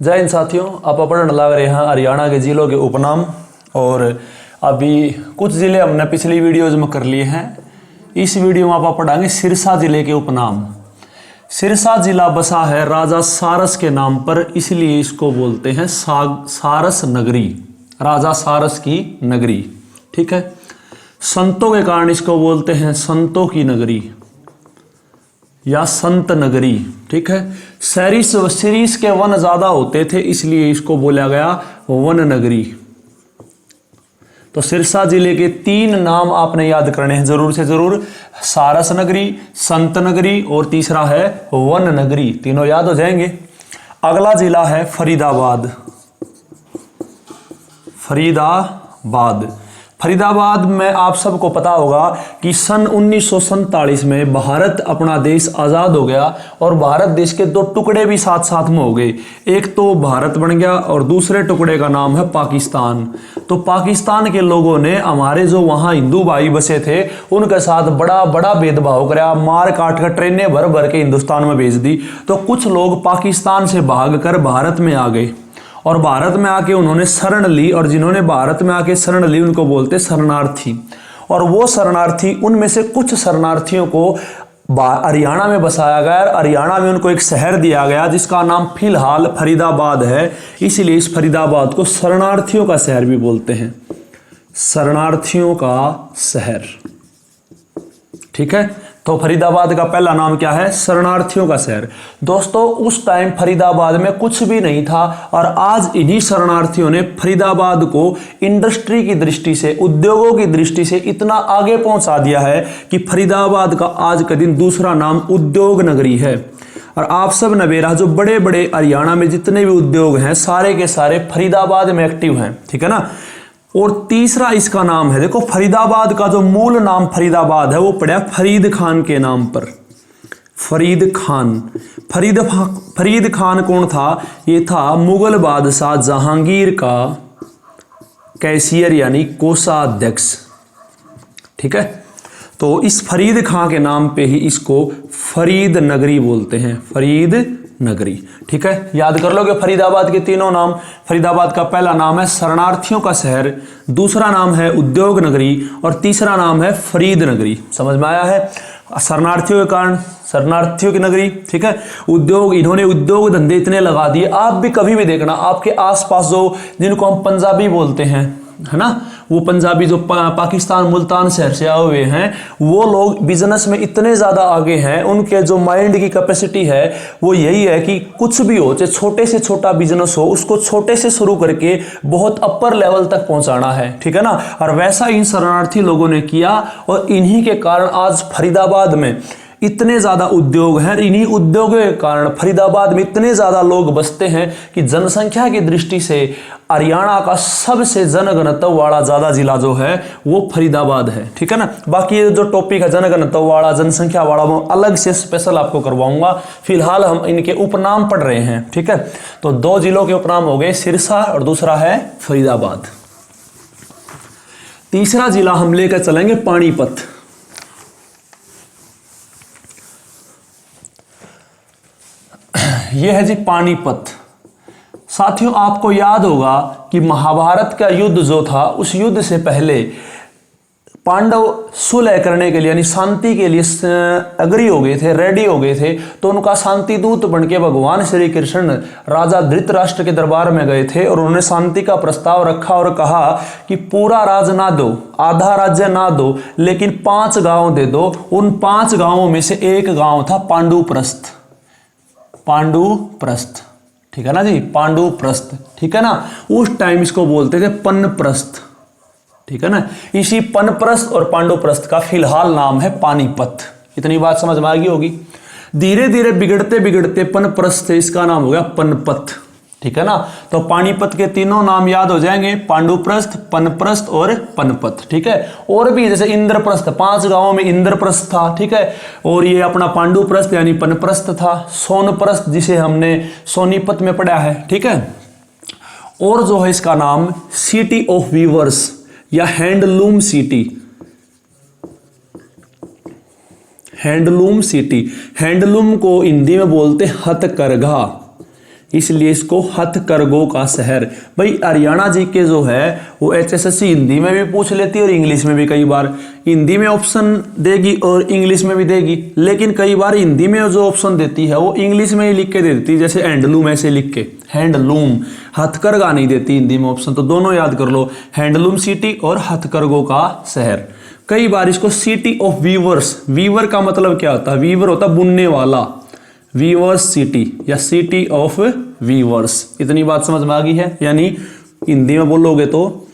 जय हिंद साथियों, आप पढ़ने लग रहे हैं हरियाणा के जिलों के उपनाम। और अभी कुछ ज़िले हमने पिछली वीडियोज़ में कर लिए हैं। इस वीडियो में आप पढ़ाएंगे सिरसा जिले के उपनाम। सिरसा जिला बसा है राजा सारस के नाम पर, इसलिए इसको बोलते हैं सारस नगरी, राजा सारस की नगरी। ठीक है। संतों के कारण इसको बोलते हैं संतों की नगरी या संत नगरी। ठीक है। सिरीस के वन ज्यादा होते थे, इसलिए इसको बोला गया वन नगरी। तो सिरसा जिले के 3 नाम आपने याद करने हैं जरूर से जरूर, सारस नगरी, संत नगरी और तीसरा है वन नगरी। तीनों याद हो जाएंगे। अगला जिला है फरीदाबाद। फरीदाबाद में आप सबको पता होगा कि सन 1947 में भारत अपना देश आज़ाद हो गया और भारत देश के 2 टुकड़े भी साथ साथ में हो गए। एक तो भारत बन गया और दूसरे टुकड़े का नाम है पाकिस्तान। तो पाकिस्तान के लोगों ने हमारे जो वहाँ हिंदू भाई बसे थे उनके साथ बड़ा बड़ा भेदभाव कराया, मार काट कर ट्रेनें भर भर के हिंदुस्तान में भेज दी। तो कुछ लोग पाकिस्तान से भागकर भारत में आ गए और भारत में आके उन्होंने शरण ली, और जिन्होंने भारत में आके शरण ली उनको बोलते शरणार्थी। और वो शरणार्थी, उनमें से कुछ शरणार्थियों को हरियाणा में बसाया गया। हरियाणा में उनको एक शहर दिया गया जिसका नाम फिलहाल फरीदाबाद है, इसलिए इस फरीदाबाद को शरणार्थियों का शहर भी बोलते हैं, शरणार्थियों का शहर। ठीक है। तो फरीदाबाद का पहला नाम क्या है? शरणार्थियों का शहर। दोस्तों, उस टाइम फरीदाबाद में कुछ भी नहीं था और आज इन्हीं शरणार्थियों ने फरीदाबाद को इंडस्ट्री की दृष्टि से, उद्योगों की दृष्टि से इतना आगे पहुंचा दिया है कि फरीदाबाद का आज का दिन दूसरा नाम उद्योग नगरी है। और आप सब नवेरा, जो बड़े बड़े हरियाणा में जितने भी उद्योग हैं सारे के सारे फरीदाबाद में एक्टिव हैं। ठीक है ना। और तीसरा इसका नाम है, देखो फरीदाबाद का जो मूल नाम फरीदाबाद है वो पड़ा फरीद खान के नाम पर। फरीद खान कौन था? ये था मुगल बादशाह जहांगीर का कैशियर यानी कोषाध्यक्ष। ठीक है। तो इस फरीद खान के नाम पे ही इसको फरीद नगरी बोलते हैं, फरीद नगरी। ठीक है। याद कर लोगे फरीदाबाद के तीनों नाम। फरीदाबाद का पहला नाम है शरणार्थियों का शहर, दूसरा नाम है उद्योग नगरी और तीसरा नाम है फरीद नगरी। समझ में आया है? शरणार्थियों के कारण शरणार्थियों की नगरी। ठीक है। उद्योग, इन्होंने उद्योग धंधे इतने लगा दिए। आप भी कभी भी देखना, आपके आसपास जो जिनको हम पंजाबी बोलते हैं, है ना, वो पंजाबी जो पाकिस्तान मुल्तान शहर से आए हुए हैं, वो लोग बिजनेस में इतने ज़्यादा आगे हैं, उनके जो माइंड की कैपेसिटी है वो यही है कि कुछ भी हो, चाहे छोटे से छोटा बिजनेस हो, उसको छोटे से शुरू करके बहुत अपर लेवल तक पहुंचाना है। ठीक है ना। और वैसा इन शरणार्थी लोगों ने किया और इन्हीं के कारण आज फरीदाबाद में इतने ज़्यादा उद्योग हैं। इन्हीं उद्योगों के कारण फरीदाबाद में इतने ज़्यादा लोग बसते हैं कि जनसंख्या की दृष्टि से हरियाणा का सबसे जनघनत्व वाला ज़्यादा जिला जो है वो फरीदाबाद है। ठीक है ना। बाकी ये जो टॉपिक है जनघनत्व वाला, जनसंख्या वाला, वो अलग से स्पेशल आपको करवाऊंगा। फिलहाल हम इनके उपनाम पढ़ रहे हैं। ठीक है। तो 2 जिलों के उपनाम हो गए, सिरसा और दूसरा है फरीदाबाद। तीसरा जिला हम लेकर चलेंगे पानीपत। यह है जी पानीपत। साथियों, आपको याद होगा कि महाभारत का युद्ध जो था, उस युद्ध से पहले पांडव सुलह करने के लिए यानी शांति के लिए अग्री हो गए थे, रेडी हो गए थे। तो उनका शांति दूत बनके भगवान श्री कृष्ण राजा धृतराष्ट्र के दरबार में गए थे और उन्होंने शांति का प्रस्ताव रखा और कहा कि पूरा राज ना दो, आधा राज्य ना दो, लेकिन 5 गांव दे दो। उन 5 गांवों में से एक गांव था पांडुप्रस्थ। पांडुप्रस्थ। ठीक है ना जी, पांडुप्रस्थ। ठीक है ना। उस टाइम इसको बोलते थे पनप्रस्थ। ठीक है ना। इसी पनप्रस्थ और पांडुप्रस्थ का फिलहाल नाम है पानीपत। इतनी बात समझ में आ गई होगी। धीरे धीरे बिगड़ते बिगड़ते पनप्रस्थ से इसका नाम हो गया पनपत। ठीक है ना। तो पानीपत के तीनों नाम याद हो जाएंगे, पांडुप्रस्थ, पनप्रस्थ और पनपत। ठीक है। और भी जैसे इंद्रप्रस्थ, 5 गांवों में इंद्रप्रस्थ था। ठीक है। और ये अपना पांडुप्रस्थ यानी पनप्रस्थ था। सोनप्रस्थ जिसे हमने सोनीपत में पढ़ा है। ठीक है। और जो है इसका नाम सिटी ऑफ वीवर्स या handloom city. Handloom city, handloom को हिंदी में बोलते हथकरघा इसलिए इसको हथकरघों का शहर। भाई हरियाणा जी के जो है वो HSSC हिंदी में भी पूछ लेती है और इंग्लिश में भी। कई बार हिंदी में ऑप्शन देगी और इंग्लिश में भी देगी, लेकिन कई बार हिंदी में जो ऑप्शन देती है वो इंग्लिश में ही लिख के दे देती है, जैसे हैंडलूम ऐसे लिख के, हैंडलूम, हथकरघा नहीं देती हिंदी में ऑप्शन। तो दोनों याद कर लो, हैंडलूम सिटी और हथकरघों का शहर। कई बार इसको सिटी ऑफ वीवर्स, वीवर का मतलब क्या होता है? वीवर होता है बुनने वाला, वीवर्स सिटी या सिटी ऑफ वीवर्स। इतनी बात समझ में आ गई है? यानी हिंदी में बोलोगे तो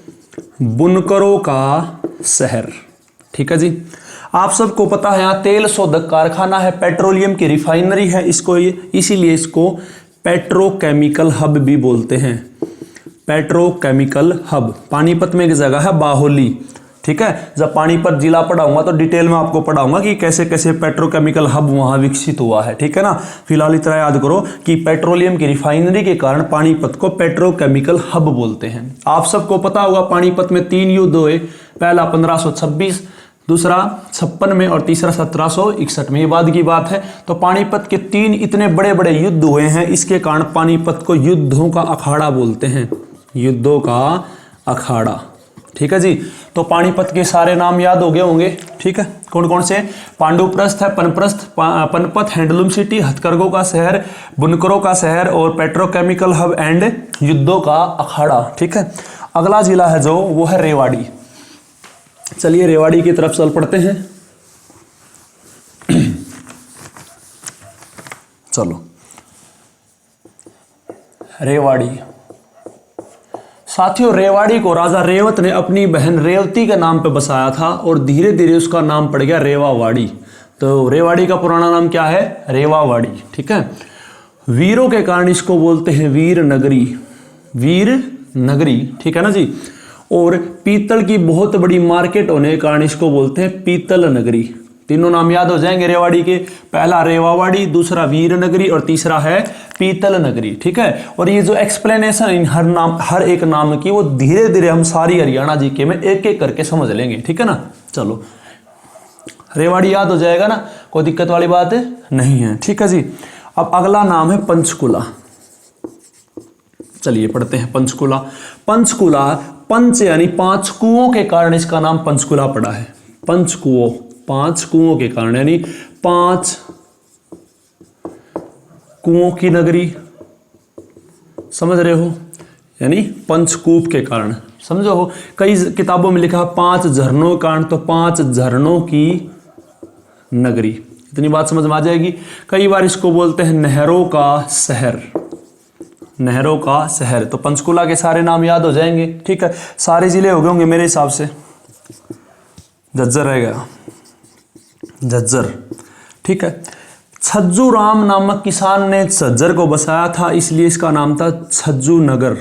बुनकरों का शहर। ठीक है जी। आप सबको पता है यहाँ तेल शोधक कारखाना है, पेट्रोलियम की रिफाइनरी है, इसको इसीलिए इसको पेट्रोकेमिकल हब भी बोलते हैं, पेट्रोकेमिकल हब। पानीपत में एक जगह है बाहोली। ठीक है, जब पानीपत जिला पढ़ाऊंगा तो डिटेल में आपको पढ़ाऊंगा कि कैसे कैसे पेट्रोकेमिकल हब वहां विकसित हुआ है। ठीक है ना, फिलहाल इतना याद करो कि पेट्रोलियम की रिफाइनरी के कारण पानीपत को पेट्रोकेमिकल हब बोलते हैं। आप सबको पता होगा पानीपत में 3 युद्ध हुए, पहला 1526, दूसरा 56 में और तीसरा 1761 में। ये बाद की बात है। तो पानीपत के 3 इतने बड़े बड़े युद्ध हुए हैं, इसके कारण पानीपत को युद्धों का अखाड़ा बोलते हैं, युद्धों का अखाड़ा। ठीक है जी। तो पानीपत के सारे नाम याद हो गए होंगे। ठीक है, कौन कौन से? पांडुप्रस्थ है, पनपत, हैंडलूम सिटी, हथकरघों का शहर, बुनकरों का शहर और पेट्रोकेमिकल हब एंड युद्धों का अखाड़ा। ठीक है, अगला जिला है जो वो है रेवाड़ी। चलिए रेवाड़ी की तरफ चल पड़ते हैं। चलो रेवाड़ी। साथियों, रेवाड़ी को राजा रेवत ने अपनी बहन रेवती के नाम पे बसाया था और धीरे धीरे उसका नाम पड़ गया रेवावाड़ी। तो रेवाड़ी का पुराना नाम क्या है? रेवावाड़ी। ठीक है, वीरों के कारण इसको बोलते हैं वीर नगरी, वीर नगरी। ठीक है ना जी। और पीतल की बहुत बड़ी मार्केट होने के कारण इसको बोलते हैं पीतल नगरी। तीनों नाम याद हो जाएंगे रेवाड़ी के, पहला रेवावाड़ी, दूसरा वीर नगरी और तीसरा है पीतल नगरी। ठीक है, और ये जो एक्सप्लेनेशन इन हर एक नाम की वो धीरे धीरे हम सारी हरियाणा जीके में एक एक करके समझ लेंगे। ठीक है ना। चलो रेवाड़ी याद हो जाएगा ना, कोई दिक्कत वाली बात नहीं है। ठीक है जी। अब अगला नाम है पंचकुला। चलिए पढ़ते हैं पंचकुला। पंचकुला, पंच यानी 5 कुओं के कारण इसका नाम पंचकुला पड़ा है। पंचकुओं, 5 कुओं के कारण, यानी 5 कुओं की नगरी, समझ रहे हो? यानी पंचकूप के कारण, समझो हो। कई किताबों में लिखा 5 झरनों के कारण, तो 5 झरनों की नगरी। इतनी बात समझ में आ जाएगी। कई बार इसको बोलते हैं नहरों का शहर, नहरों का शहर। तो पंचकुला के सारे नाम याद हो जाएंगे। ठीक है, सारे जिले हो गए होंगे मेरे हिसाब से। झज्जर रह गया, झज्जर। ठीक है, छज्जू राम नामक किसान ने झज्जर को बसाया था, इसलिए इसका नाम था छज्जू नगर।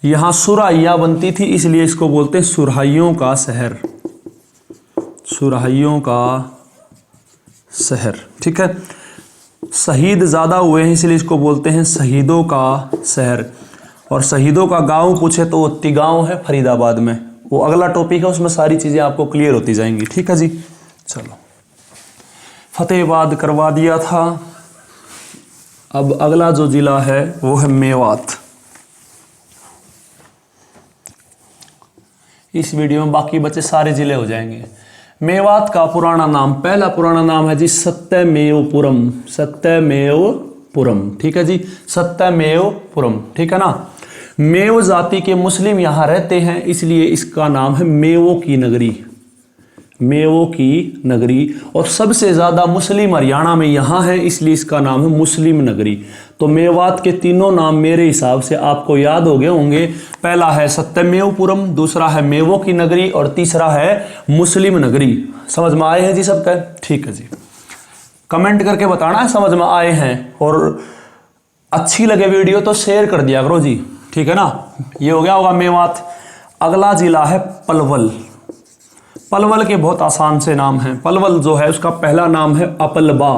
यहां सुराहियां बनती थी, इसलिए इसको बोलते हैं सुराहियों का शहर, सुराहियों का शहर। ठीक है, शहीद ज्यादा हुए हैं इसलिए इसको बोलते हैं शहीदों का शहर। और शहीदों का गांव पूछे तो वो तिगांव है फरीदाबाद में। वो अगला टॉपिक है, उसमें सारी चीजें आपको क्लियर होती जाएंगी। ठीक है जी। चलो फतेहाबाद करवा दिया था। अब अगला जो जिला है वो है मेवात। इस वीडियो में बाकी बचे सारे जिले हो जाएंगे। मेवात का पुराना नाम, पहला पुराना नाम है जी सत्यमेवपुरम, सत्यमेवपुरम। ठीक है जी, सत्यमेवपुरम। ठीक है ना। मेव जाति के मुस्लिम यहां रहते हैं, इसलिए इसका नाम है मेवों की नगरी, मेवों की नगरी। और सबसे ज्यादा मुस्लिम हरियाणा में यहां है, इसलिए इसका नाम है मुस्लिम नगरी। तो मेवात के तीनों नाम मेरे हिसाब से आपको याद हो गए होंगे। पहला है सत्यमेवपुरम, दूसरा है मेवों की नगरी और तीसरा है मुस्लिम नगरी। समझ में आए हैं जी सबका? ठीक है जी। कमेंट करके बताना है समझ में आए हैं, और अच्छी लगे वीडियो तो शेयर कर दिया करो जी। ठीक है ना। ये हो गया होगा मेवात। अगला जिला है पलवल। पलवल के बहुत आसान से नाम हैं। पलवल जो है उसका पहला नाम है अपलबा,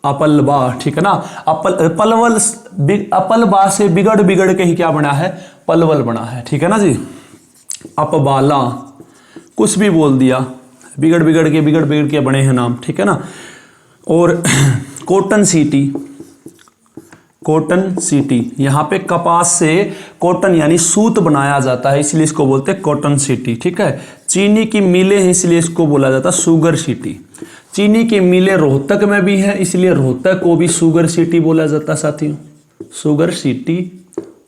अपलबा। ठीक है ना। पलवल, अपलबा से बिगड़ बिगड़ के ही क्या बना है? पलवल बना है। ठीक है ना जी। अपबाला, कुछ भी बोल दिया, बिगड़ बिगड़ के बने हैं नाम। ठीक है ना। और कॉटन सिटी, कॉटन सिटी। यहाँ पे कपास से कॉटन यानी सूत बनाया जाता है, इसलिए इसको बोलते हैं कॉटन सिटी। ठीक है। चीनी की मिलें हैं, इसलिए इसको बोला जाता है शुगर सिटी। चीनी की मिलें रोहतक में भी है, इसलिए रोहतक को भी शुगर सिटी बोला जाता है साथियों, शुगर सिटी।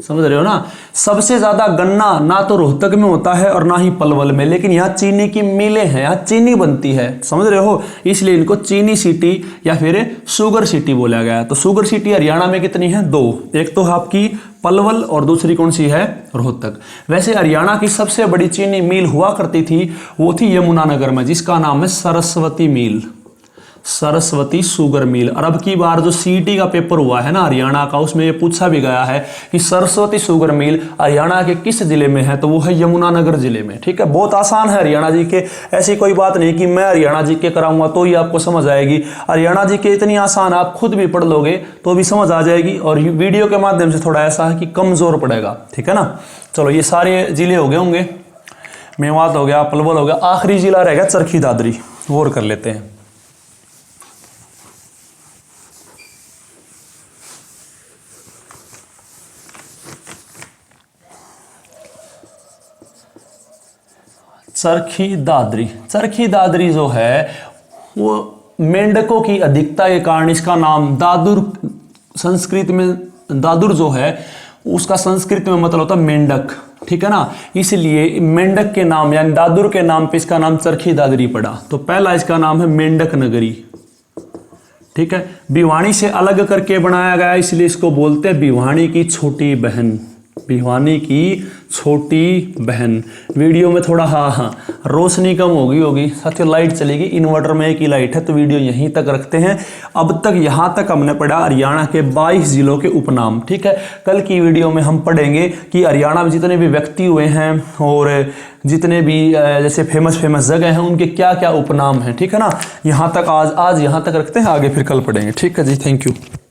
समझ रहे हो ना। सबसे ज्यादा गन्ना ना तो रोहतक में होता है और ना ही पलवल में, लेकिन यहाँ चीनी की मिलें हैं, यहाँ चीनी बनती है, समझ रहे हो, इसलिए इनको चीनी सिटी या फिर शुगर सिटी बोला गया है। तो शुगर सिटी हरियाणा में कितनी है? 2। एक तो आपकी पलवल और दूसरी कौन सी है? रोहतक। वैसे हरियाणा की सबसे बड़ी चीनी मिल हुआ करती थी, वो थी यमुनानगर में, जिसका नाम है सरस्वती मिल, सरस्वती शुगर मिल। और अब की बार जो सीटी का पेपर हुआ है ना हरियाणा का, उसमें ये पूछा भी गया है कि सरस्वती शुगर मिल हरियाणा के किस जिले में है, तो वो है यमुनानगर जिले में। ठीक है। बहुत आसान है हरियाणा जी के, ऐसी कोई बात नहीं कि मैं हरियाणा जी के कराऊंगा तो ही आपको समझ आएगी। हरियाणा जी के इतनी आसान, आप खुद भी पढ़ लोगे तो भी समझ आ जाएगी, और वीडियो के माध्यम से थोड़ा ऐसा है कि कमजोर पड़ेगा। ठीक है ना। चलो ये सारे जिले हो गए होंगे, मेवात हो गया, पलवल हो गया, आखिरी जिला रहेगा चरखी दादरी, और कर लेते हैं। चरखी दादरी। चरखी दादरी जो है वो मेंढकों की अधिकता के कारण इसका नाम दादुर, संस्कृत में दादुर जो है उसका संस्कृत में मतलब होता है मेंढक। ठीक है ना। इसलिए मेंढक के नाम यानी दादुर के नाम पे इसका नाम चरखी दादरी पड़ा। तो पहला इसका नाम है मेंढक नगरी। ठीक है। भिवानी से अलग करके बनाया गया, इसलिए इसको बोलते हैं भिवानी की छोटी बहन, भिवानी की छोटी बहन। वीडियो में थोड़ा हाँ रोशनी कम होगी साथियों, लाइट चलेगी, इन्वर्टर में एक ही लाइट है, तो वीडियो यहीं तक रखते हैं। अब तक यहाँ तक हमने पढ़ा हरियाणा के 22 जिलों के उपनाम। ठीक है। कल की वीडियो में हम पढ़ेंगे कि हरियाणा में जितने भी व्यक्ति हुए हैं और जितने भी जैसे फेमस जगह हैं उनके क्या क्या उपनाम हैं। ठीक है ना। यहाँ तक आज यहाँ तक रखते हैं, आगे फिर कल पढ़ेंगे। ठीक है जी, थैंक यू।